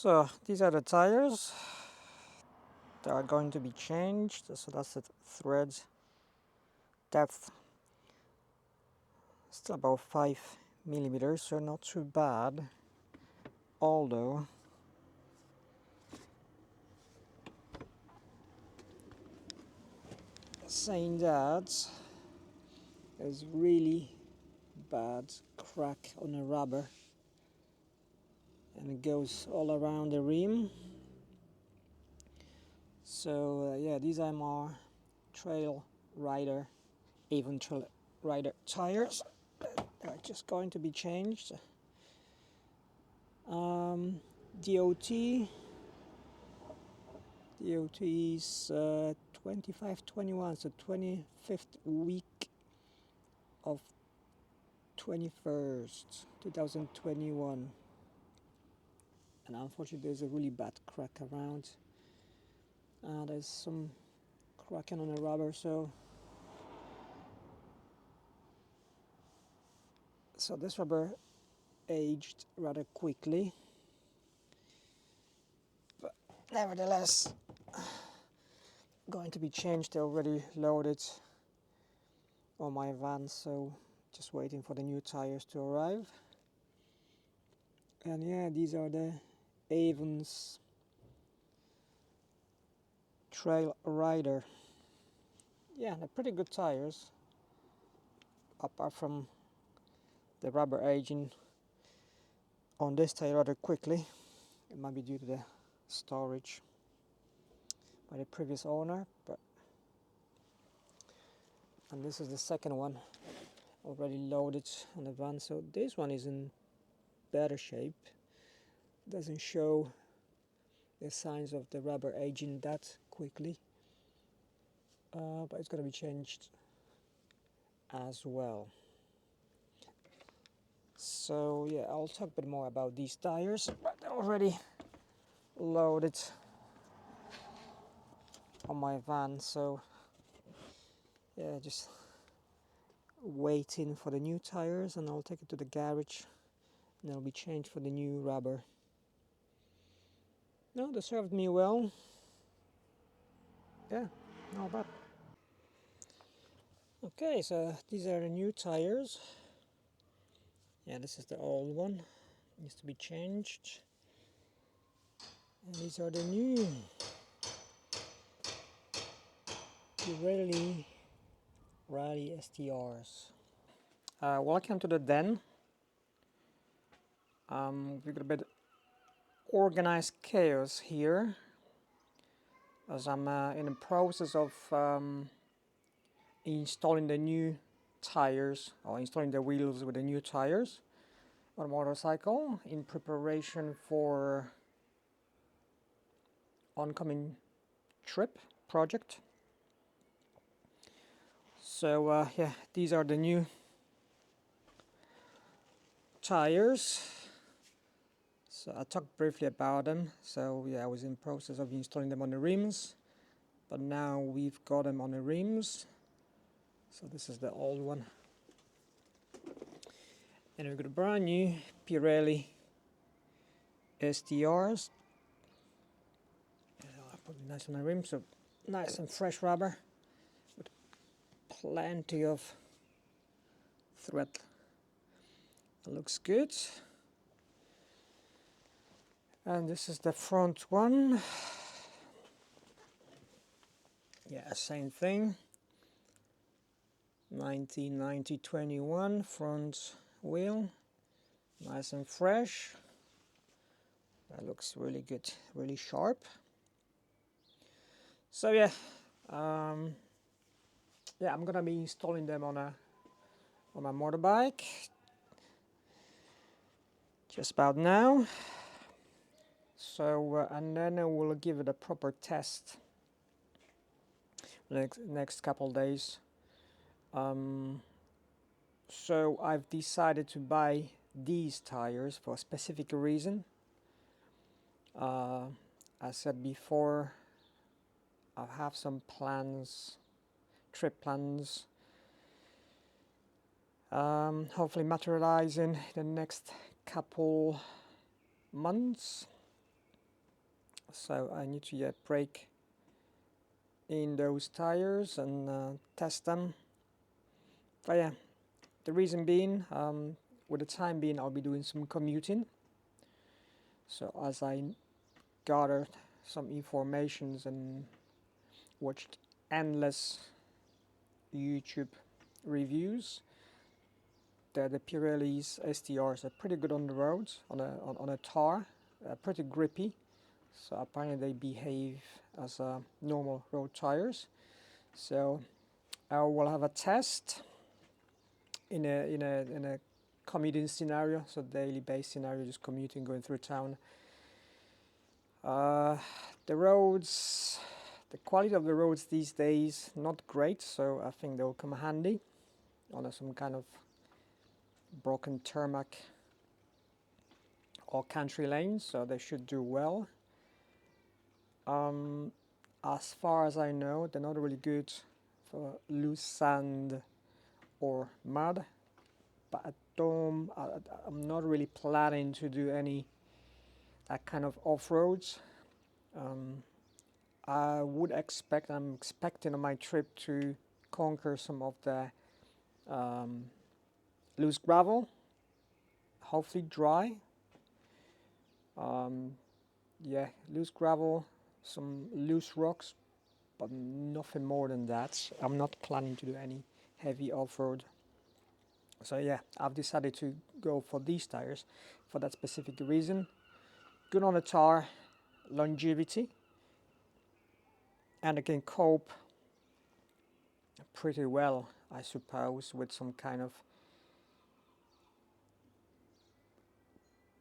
So these are the tires. They are going to be changed. So that's the thread depth. Still about 5 mm, so not too bad. Although saying that, there's really bad crack on the rubber, and it goes all around the rim. So yeah, these are more trail rider, even trail rider tires. They're just going to be changed. DOT is 25-21, so 25th week of 21st 2021, and unfortunately there's a really bad crack around. There's some cracking on the rubber, so this rubber aged rather quickly, but nevertheless going to be changed. They already loaded on my van, so just waiting for the new tires to arrive. And yeah, these are the Avon's Trail Rider. Yeah, they're pretty good tires, apart from the rubber aging on this tire rather quickly. It might be due to the storage by the previous owner, and this is the second one already loaded on the van, so this one is in better shape. Doesn't show the signs of the rubber aging that quickly, but it's going to be changed as well. So yeah, I'll talk a bit more about these tires, but they're already loaded on my van, so yeah, just waiting for the new tires, and I'll take it to the garage and they'll be changed for the new rubber. No, they served me well. Yeah, not bad. Okay, so these are the new tires. Yeah, this is the old one, needs to be changed. And these are the new Pirelli Rally STRs. Welcome to the den. We've got a bit organized chaos here, as I'm in the process of installing the new tires, or installing the wheels with the new tires on a motorcycle in preparation for oncoming trip project. So yeah, these are the new tires. So I talked briefly about them. So yeah, I was in process of installing them on the rims, but now we've got them on the rims. So this is the old one, and we've got a brand new Pirelli STRs. I'll put it nice on the rim, so nice and fresh rubber with plenty of thread. It looks good. And this is the front one. Yeah, same thing. 1990-21 front wheel, nice and fresh. That looks really good, really sharp. So yeah, I'm gonna be installing them on my motorbike just about now. So and then I will give it a proper test next couple days. So I've decided to buy these tires for a specific reason. As said before, I have some plans, trip plans, hopefully materialize in the next couple months. so I need to break in those tires and test them. But yeah, the reason being, with the time being, I'll be doing some commuting. So as I gathered some informations and watched endless YouTube reviews, the Pirelli's STRs are pretty good on the road, on a tar, pretty grippy. So apparently they behave as normal road tires. So I will have a test in a commuting scenario, so daily based scenario, just commuting, going through town. The roads, the quality of the roads these days not great, so I think they'll come handy on some kind of broken tarmac or country lanes, so they should do well. As far as I know, they're not really good for loose sand or mud, but I'm not really planning to do any that kind of off-roads. I would expect, I'm expecting on my trip to conquer some of the loose gravel, hopefully dry. Yeah, loose gravel, some loose rocks, but nothing more than that. I'm not planning to do any heavy off-road. So yeah, I've decided to go for these tires for that specific reason. Good on the tar, longevity, and I can cope pretty well, I suppose, with some kind of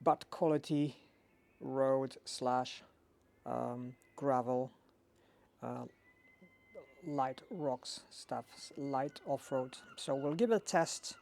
bad quality road slash gravel, light rocks stuff, light off-road. So we'll give it a test.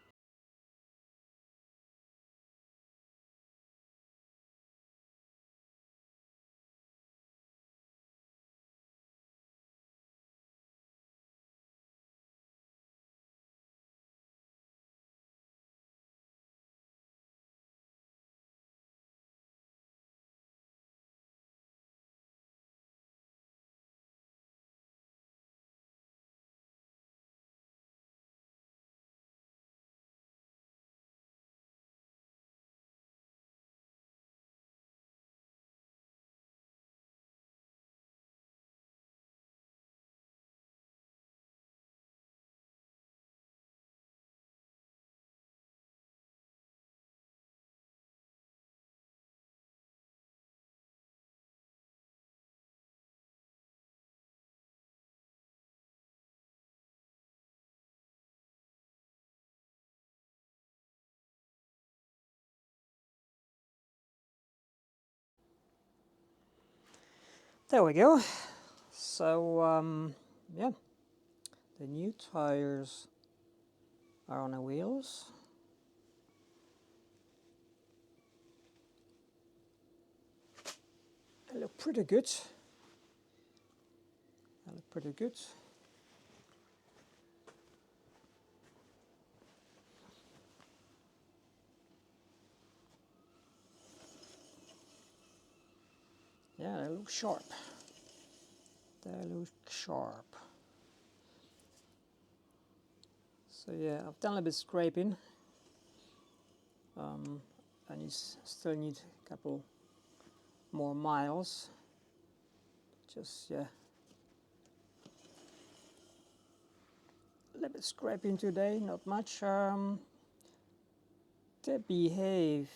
There we go. So yeah, the new tires are on the wheels. They look pretty good. They look pretty good. Yeah, they look sharp. They look sharp. So yeah, I've done a little bit of scraping. And you still need a couple more miles. Just yeah, a little bit scraping today, not much. They behave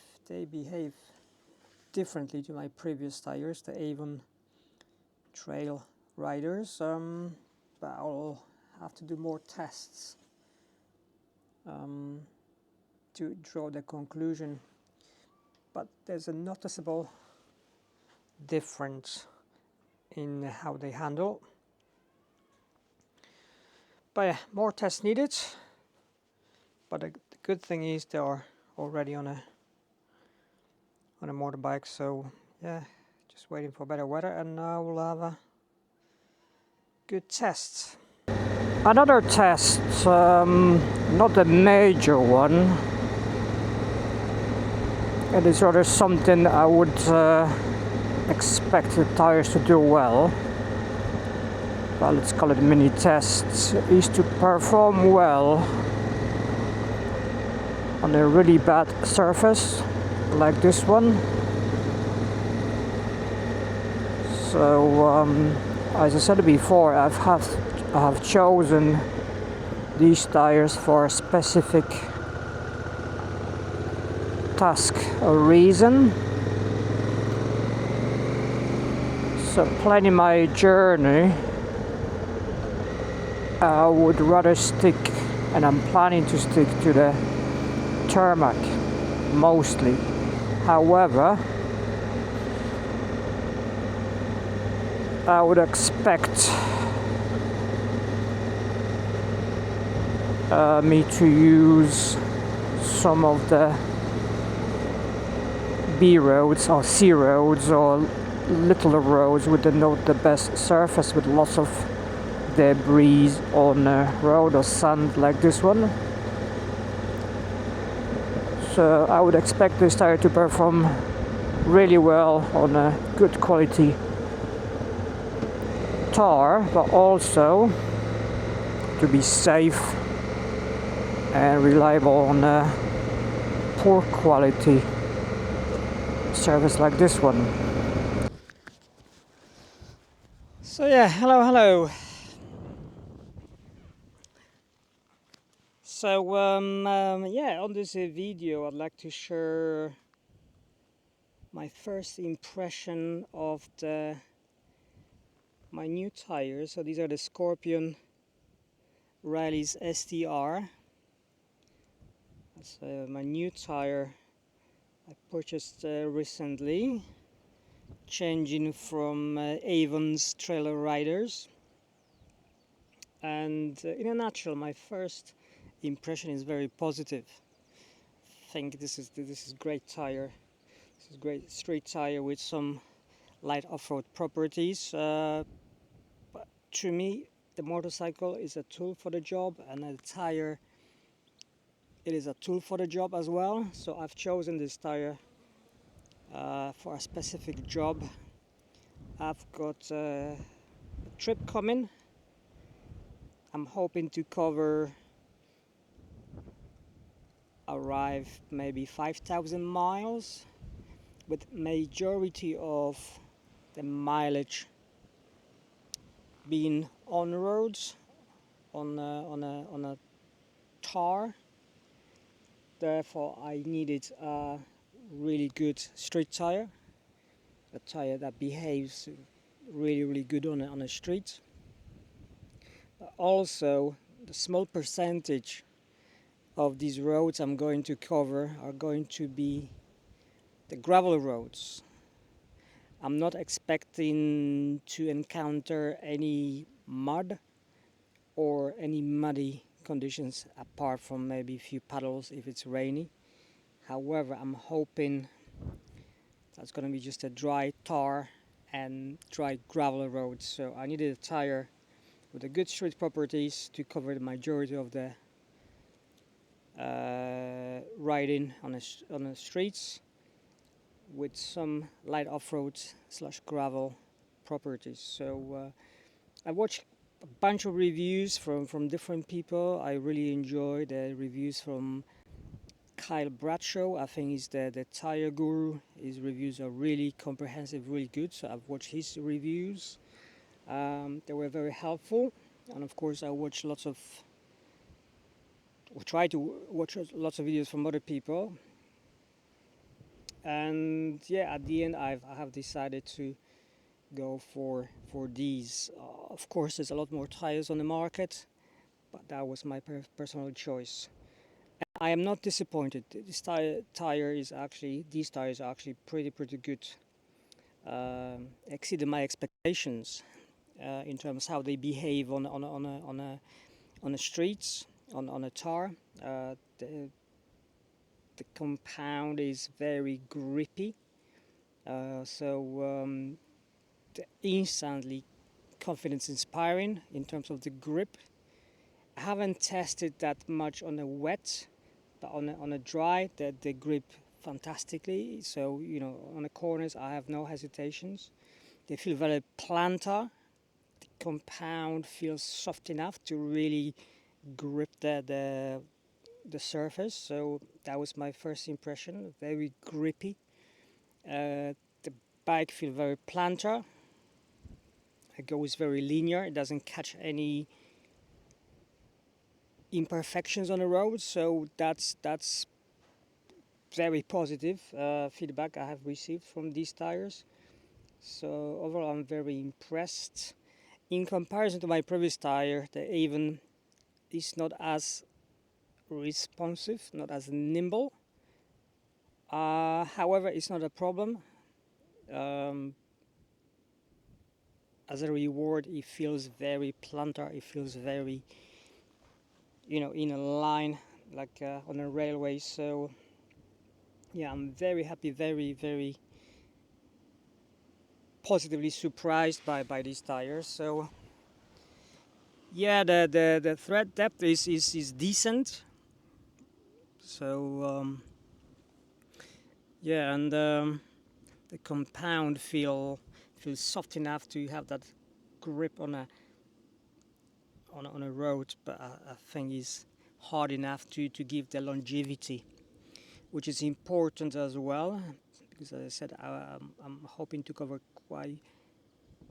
differently to my previous tires, the Avon Trail Riders. But I'll have to do more tests to draw the conclusion. But there's a noticeable difference in how they handle. But yeah, more tests needed. But the good thing is they are already on a motorbike, so yeah, just waiting for better weather and now we'll have a good test. Another test, not a major one. It is rather something I would expect the tires to do well, but let's call it mini tests, is to perform well on a really bad surface like this one. So as I said before, I have chosen these tires for a specific task or reason. So planning my journey, I would rather stick, and I'm planning to stick to the tarmac mostly. However, I would expect me to use some of the B roads or C roads or little roads with not the best surface, with lots of debris on a road or sand like this one. So I would expect this tire to perform really well on a good quality tar, but also to be safe and reliable on a poor quality surface like this one. So yeah, hello. So yeah, on this video I'd like to share my first impression of my new tires. So these are the Scorpion Pirelli's STR. That's my new tire I purchased recently, changing from Avon's Trailer Riders. And in a nutshell, my first impression is very positive. I think this is great tire. This is great street tire with some light off-road properties. But to me, the motorcycle is a tool for the job, and the tire, it is a tool for the job as well. So I've chosen this tire for a specific job. I've got a trip coming. I'm hoping to arrive maybe 5,000 miles, with majority of the mileage being on roads, on a tar. Therefore, I needed a really good street tire, a tire that behaves really good on a street. But also, the small percentage of these roads I'm going to cover are going to be the gravel roads. I'm not expecting to encounter any mud or any muddy conditions apart from maybe a few puddles if it's rainy. However, I'm hoping that's going to be just a dry tar and dry gravel roads. So I needed a tire with a good street properties to cover the majority of the riding on the streets, with some light off-road / gravel properties. So I watched a bunch of reviews from different people. I really enjoy the reviews from Kyle Bradshaw. I think he's the tire guru. His reviews are really comprehensive, really good. So I've watched his reviews. They were very helpful. And of course, I watched try to watch lots of videos from other people. And yeah, at the end, I have decided to go for these. Of course, there's a lot more tires on the market, but that was my personal choice. And I am not disappointed. This tire is actually, these tires are actually pretty good. Exceeded my expectations in terms of how they behave on the streets, on a tar. The compound is very grippy, so instantly confidence inspiring in terms of the grip. I haven't tested that much on a wet, but on a dry, the grip fantastically. So, you know, on the corners, I have no hesitations. They feel very plantar. The compound feels soft enough to really grip the surface. So that was my first impression. Very grippy. The bike feels very plantar. It goes very linear. It doesn't catch any imperfections on the road. So that's very positive feedback I have received from these tires. So overall, I'm very impressed. In comparison to my previous tire, the Avon is not as responsive, not as nimble. However, it's not a problem. Um, as a reward, it feels very plantar. It feels very, you know, in a line, like on a railway. So yeah, I'm very happy, very positively surprised by these tires. So yeah, the thread depth is decent. So yeah, and the compound feels soft enough to have that grip on a road, but I think is hard enough to give the longevity, which is important as well. Because as I said, I'm hoping to cover quite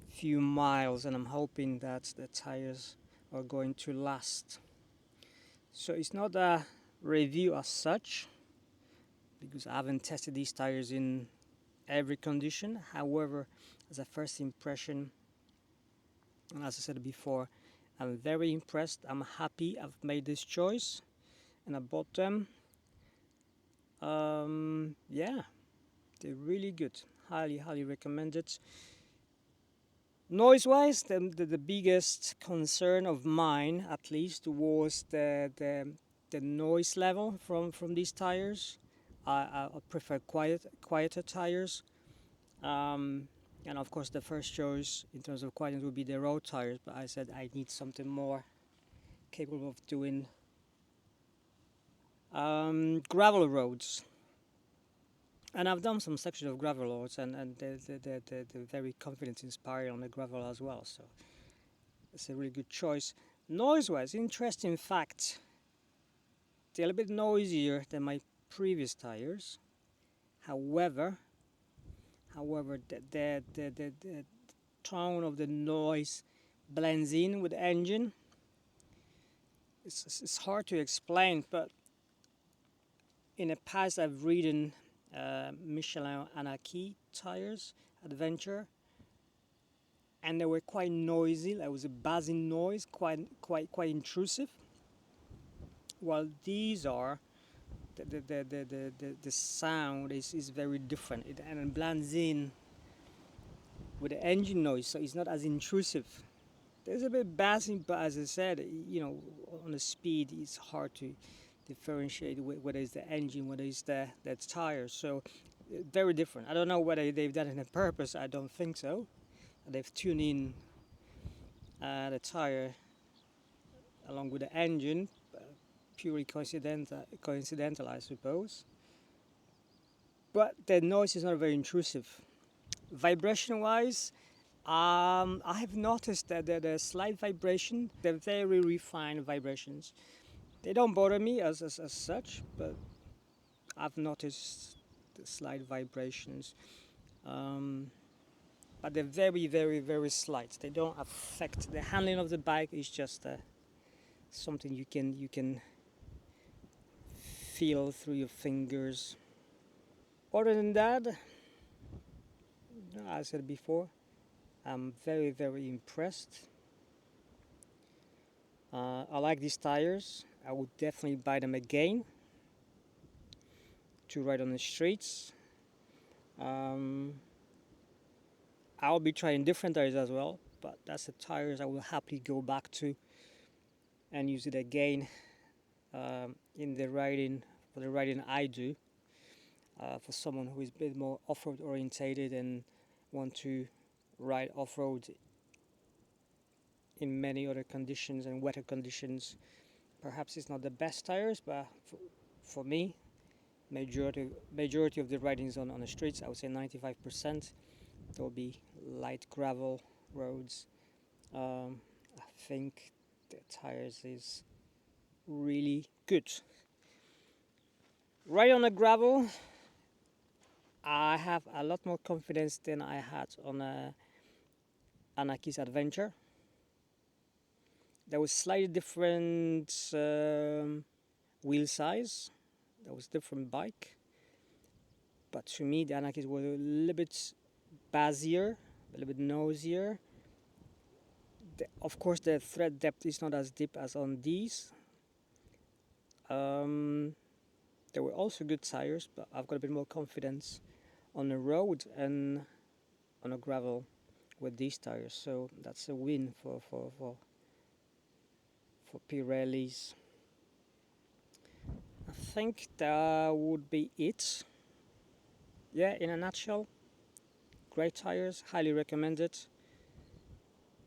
few miles, and I'm hoping that the tires are going to last. So it's not a review as such, because I haven't tested these tires in every condition. However, as a first impression, and as I said before, I'm very impressed. I'm happy I've made this choice and I bought them. Yeah, they're really good. Highly recommended. Noise-wise, the biggest concern of mine, at least, was the noise level from these tires. I prefer quieter tires. And of course, the first choice in terms of quietness would be the road tires. But I said I need something more capable of doing gravel roads. And I've done some sections of gravel roads, and they're very confidence inspiring on the gravel as well. So it's a really good choice. Noise-wise, interesting fact. They're a bit noisier than my previous tires. However, the tone of the noise blends in with the engine. It's hard to explain, but in the past I've ridden Michelin Anarchy tires, Adventure, and they were quite noisy. There was a buzzing noise, quite intrusive. While these are, the sound is very different, and it blends in with the engine noise, so it's not as intrusive. There's a bit buzzing, but as I said, you know, on the speed, it's hard to differentiate whether it's the engine, whether it's the tires. So very different. I don't know whether they've done it on purpose. I don't think so. They've tuned in the tire along with the engine, purely coincidental, I suppose. But the noise is not very intrusive. Vibration-wise, I have noticed that the slight vibration, they're very refined vibrations. They don't bother me as such, but I've noticed the slight vibrations. But they're very slight. They don't affect the handling of the bike. Is just something you can feel through your fingers. Other than that, as I said before, I'm very impressed. I like these tires. I would definitely buy them again to ride on the streets. I'll be trying different tires as well, but that's the tires I will happily go back to and use it again in the riding, for the riding I do. For someone who is a bit more off-road orientated and want to ride off-road in many other conditions and wetter conditions, perhaps it's not the best tires, but for me, majority of the ridings on the streets. I would say 95%. There will be light gravel roads. I think the tires is really good. Right on the gravel, I have a lot more confidence than I had on Anaki's Adventure. There was slightly different wheel size. There was different bike. But to me, the Anakis were a little bit bassier, a little bit nosier. Of course, the thread depth is not as deep as on these. There were also good tires, but I've got a bit more confidence on the road and on a gravel with these tires. So that's a win for Pirellis. I think that would be it. Yeah, in a nutshell, great tires, highly recommended.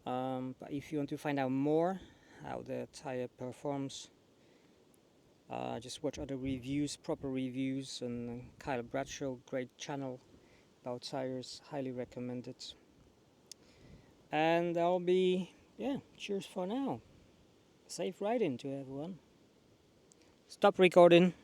But if you want to find out more how the tire performs, just watch other reviews, proper reviews, and Kyle Bradshaw, great channel about tires, highly recommended. And I'll be, cheers for now. Safe riding to everyone. Stop recording.